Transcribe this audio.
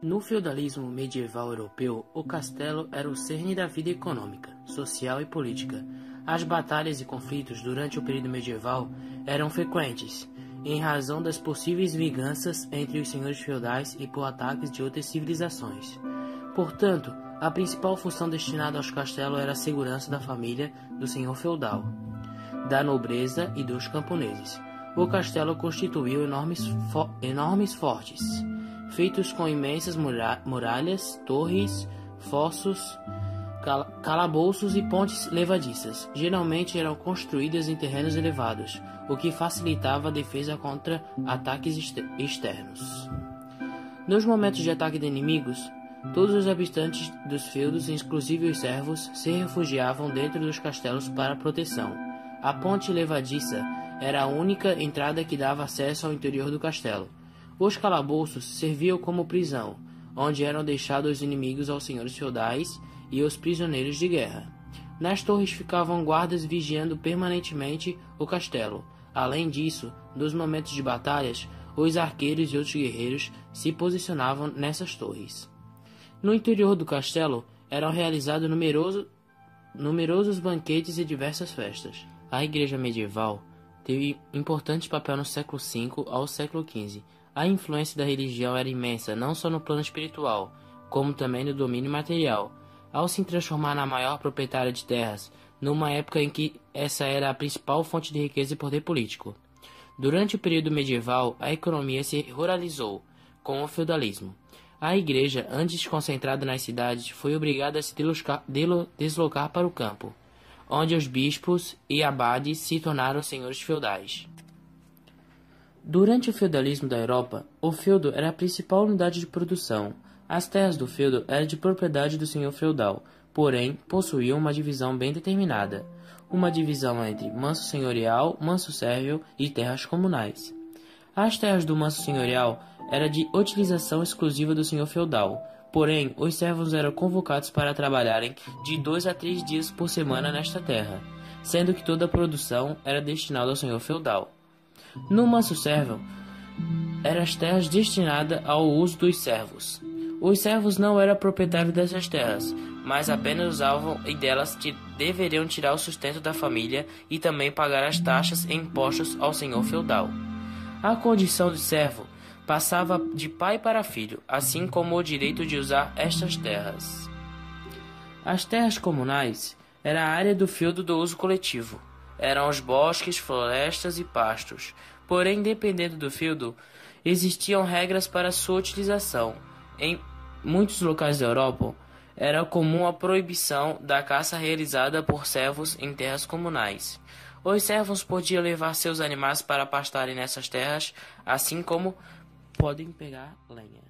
No feudalismo medieval europeu, o castelo era o cerne da vida econômica, social e política. As batalhas e conflitos durante o período medieval eram frequentes, em razão das possíveis vinganças entre os senhores feudais e por ataques de outras civilizações. Portanto, a principal função destinada aos castelos era a segurança da família do senhor feudal, da nobreza e dos camponeses. O castelo constituiu enormes fortes, feitos com imensas muralhas, torres, fossos, calabouços e pontes levadiças. Geralmente eram construídas em terrenos elevados, o que facilitava a defesa contra ataques externos. Nos momentos de ataque de inimigos, todos os habitantes dos feudos, inclusive os servos, se refugiavam dentro dos castelos para proteção. A ponte levadiça era a única entrada que dava acesso ao interior do castelo. Os calabouços serviam como prisão, onde eram deixados os inimigos aos senhores feudais e os prisioneiros de guerra. Nas torres ficavam guardas vigiando permanentemente o castelo. Além disso, nos momentos de batalhas, os arqueiros e outros guerreiros se posicionavam nessas torres. No interior do castelo eram realizados numerosos banquetes e diversas festas. A igreja medieval teve importante papel no século V ao século XV. A influência da religião era imensa, não só no plano espiritual, como também no domínio material. Ao se transformar na maior proprietária de terras, numa época em que essa era a principal fonte de riqueza e poder político. Durante o período medieval, a economia se ruralizou, com o feudalismo. A igreja, antes concentrada nas cidades, foi obrigada a se deslocar para o campo, onde os bispos e abades se tornaram senhores feudais. Durante o feudalismo da Europa, o feudo era a principal unidade de produção. As terras do feudo eram de propriedade do senhor feudal, porém possuíam uma divisão bem determinada, uma divisão entre manso senhorial, manso sérvio e terras comunais. As terras do manso senhorial eram de utilização exclusiva do senhor feudal, porém os servos eram convocados para trabalharem de 2 a 3 dias por semana nesta terra, sendo que toda a produção era destinada ao senhor feudal. No manso sérvio, eram as terras destinadas ao uso dos servos. Os servos não eram proprietários dessas terras, mas apenas usavam e delas deveriam tirar o sustento da família e também pagar as taxas e impostos ao senhor feudal. A condição de servo passava de pai para filho, assim como o direito de usar estas terras. As terras comunais eram a área do feudo do uso coletivo. Eram os bosques, florestas e pastos. Porém, dependendo do feudo, existiam regras para sua utilização. Em muitos locais da Europa, era comum a proibição da caça realizada por servos em terras comunais. Os servos podiam levar seus animais para pastarem nessas terras, assim como podem pegar lenha.